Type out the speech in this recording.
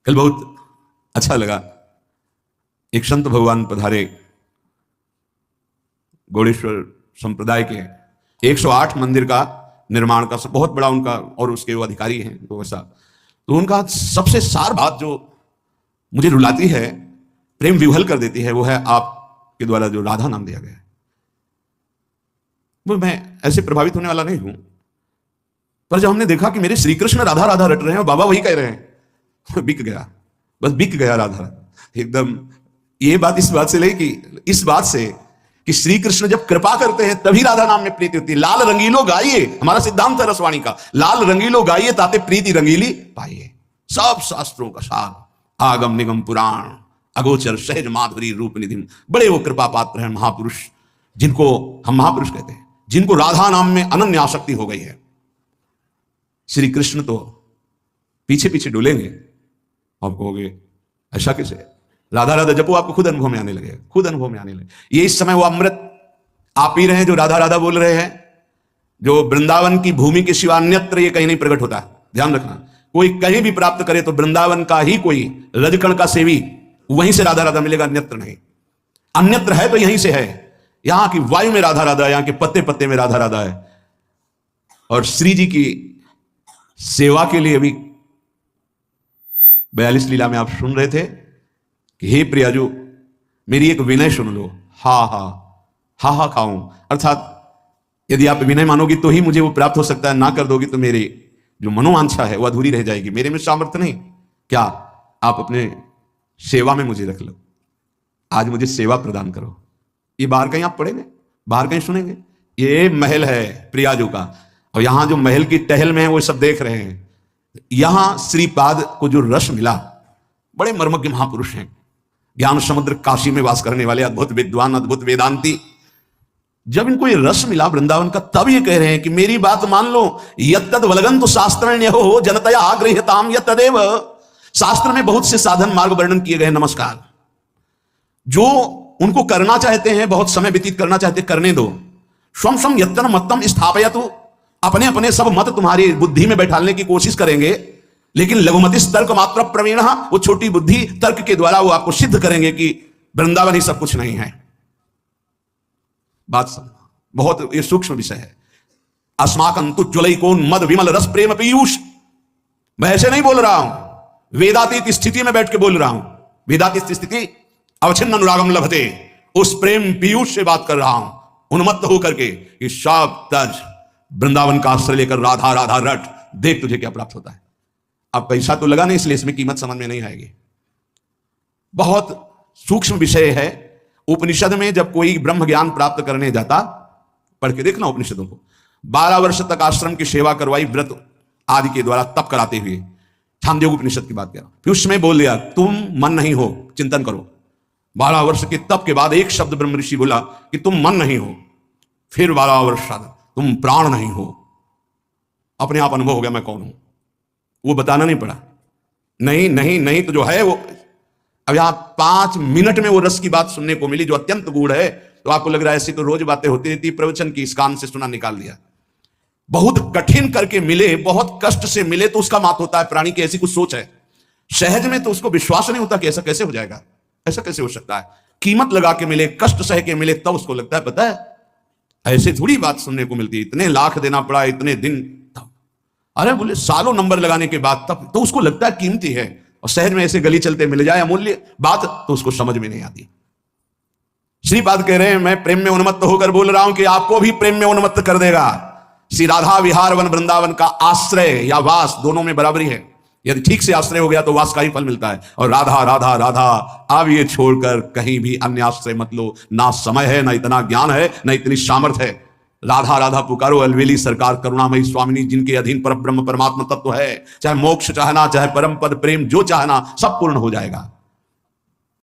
कल बहुत अच्छा लगा, एक संत भगवान पधारे, गौड़ेश्वर संप्रदाय के 108 मंदिर का निर्माण का बहुत बड़ा उनका, और उसके वो अधिकारी हैं तो वैसा, तो उनका सबसे सार बात जो मुझे रुलाती है, प्रेम विह्वल कर देती है, वो है आपके द्वारा जो राधा नाम दिया गया है। वो मैं ऐसे प्रभावित होने वाला नहीं हूं, पर जब हमने देखा कि मेरे श्री कृष्ण राधा राधा रट रहे हैं और बाबा वही कह रहे हैं, बिक गया, बस बिक गया राधा एकदम। ये बात इस बात से ले कि इस बात से कि श्री कृष्ण जब कृपा करते हैं तभी राधा नाम में प्रीति होती है। लाल रंगीलो गाइए, हमारा सिद्धांत है रसवाणी का, लाल रंगीलो गाइए ताते प्रीति रंगीली पाइए। सब शास्त्रों का सार, आगम निगम पुराण अगोचर सहज माधुरी रूप निधि, बड़े वो कृपा पात्र हैं महापुरुष, जिनको हम महापुरुष कहते हैं, जिनको राधा नाम में अनन्य आसक्ति हो गई है। श्री कृष्ण तो पीछे पीछे डोलेंगे, आप कहोगे ऐसा कैसे? राधा राधा जपो, आपको खुद अनुभव में आने लगे, खुद अनुभव में आने लगे। ये इस समय वो अमृत आप पी रहे हैं जो राधा राधा बोल रहे हैं, जो वृंदावन की भूमि के सिवा अन्यत्र ये कहीं नहीं प्रकट होता। ध्यान रखना, कोई कहीं भी प्राप्त करे तो वृंदावन का ही कोई रजकण का सेवी, वहीं से राधा राधा मिलेगा, अन्यत्र नहीं। अन्यत्र है तो यहीं से है, यहां की वायु में राधा राधा, यहां के पत्ते पत्ते में राधा राधा है। और श्री जी की सेवा के लिए भी 42 लीला में आप सुन रहे थे कि हे प्रियाजू मेरी एक विनय सुन लो, हा हा हा हा खाऊं, अर्थात यदि आप विनय मानोगी तो ही मुझे वो प्राप्त हो सकता है, ना कर दोगी तो मेरी जो मनोवांछा है वो अधूरी रह जाएगी, मेरे में सामर्थ्य नहीं। क्या आप अपने सेवा में मुझे रख लो, आज मुझे सेवा प्रदान करो। ये बाहर कहीं आप पढ़ेंगे, बाहर कहीं सुनेंगे? ये महल है प्रियाजू का, और यहां जो महल की टहल में है वो सब देख रहे हैं। यहां श्रीपाद को जो रस मिला, बड़े मर्मज्ञ महापुरुष हैं, ज्ञान समुद्र काशी में वास करने वाले अद्भुत विद्वान, अद्भुत वेदांती, जब इनको ये रस मिला वृंदावन का, तब ये कह रहे हैं कि मेरी बात मान लो, यत्तद वलगंतु शास्त्रण्य हो जनतया आगृह्यताम यत्तदेव। शास्त्र में बहुत से साधन मार्ग वर्णन किए गए, नमस्कार, जो उनको करना चाहते हैं, बहुत समय व्यतीत करना चाहते हैं, करने दो। स्वम स्वम यत्तन मत्तम स्थापयतु, अपने अपने सब मत तुम्हारी बुद्धि में बैठाने की कोशिश करेंगे, लेकिन लघुमति तर्क मात्र प्रवीण, वो छोटी बुद्धि तर्क के द्वारा वो आपको सिद्ध करेंगे कि वृंदावन ही सब कुछ नहीं है। बात समझना, बहुत ये सूक्ष्म विषय है। अस्माकं तु ज्वलैकोन मद विमल रस प्रेम पीयूष, मैं ऐसे नहीं बोल रहा हूं, वेदातीत स्थिति में बैठ के बोल रहा हूं। वेदातीत स्थिति अवच्छिन्न अनुरागम लभते, उस प्रेम पीयूष से बात कर रहा हूं, उन्मत्त होकर के कि सब तज वृंदावन का आश्रय लेकर राधा राधा रट, देख तुझे क्या प्राप्त होता है। अब पैसा तो लगा नहीं, इसलिए इसमें कीमत समझ में नहीं आएगी। बहुत सूक्ष्म विषय है। उपनिषद में जब कोई ब्रह्म ज्ञान प्राप्त करने जाता, पढ़ के देखना उपनिषदों को, 12 वर्ष तक आश्रम की सेवा करवाई, व्रत आदि के द्वारा तप कराते हुए, छांदोग्य उपनिषद की बात कह रहा हूं। फिर उसमें बोल दिया तुम मन नहीं हो, चिंतन करो। 12 वर्ष के तप के बाद एक शब्द ब्रह्म ऋषि बोला कि तुम मन नहीं हो। फिर 12 वर्ष तुम प्राण नहीं हो। अपने आप अनुभव हो गया मैं कौन हूं, वो बताना नहीं पड़ा। नहीं नहीं नहीं तो जो है वो, अब यहां 5 मिनट में वो रस की बात सुनने को मिली जो अत्यंत गूढ़ है। तो आपको लग रहा है ऐसी तो रोज बातें होती रहती, प्रवचन की इस कान से सुना निकाल दिया। बहुत कठिन करके मिले, बहुत कष्ट से मिले तो उसका मात होता है। प्राणी की ऐसी कुछ सोच है, सहज में तो उसको विश्वास नहीं होता कि ऐसा कैसे हो जाएगा, ऐसा कैसे हो सकता है। कीमत लगा के मिले, कष्ट सह के मिले, तब उसको लगता है पता है ऐसे थोड़ी बात सुनने को मिलती है, इतने लाख देना पड़ा, इतने दिन, तब अरे बोले सालों नंबर लगाने के बाद तब तो उसको लगता है कीमती है। और सहज में ऐसे गली चलते मिल जाए अमूल्य बात तो उसको समझ में नहीं आती। श्रीपाद कह रहे हैं मैं प्रेम में उन्मत्त होकर बोल रहा हूं कि आपको भी प्रेम में उन्मत्त कर देगा। श्री राधा विहार वन वृंदावन का आश्रय या वास दोनों में बराबरी है। यदि ठीक से आश्रय हो गया तो वास का ही फल मिलता है। और राधा राधा राधा, अब ये छोड़कर कहीं भी अन्य आश्रय मत लो। ना समय है, ना इतना ज्ञान है, ना इतनी सामर्थ्य है। राधा राधा पुकारो, अलवेली सरकार करुणामयी स्वामिनी, जिनके अधीन पर ब्रह्म परमात्मा तत्व है। चाहे मोक्ष चाहना, चाहे परम पद प्रेम जो चाहना, सब पूर्ण हो जाएगा।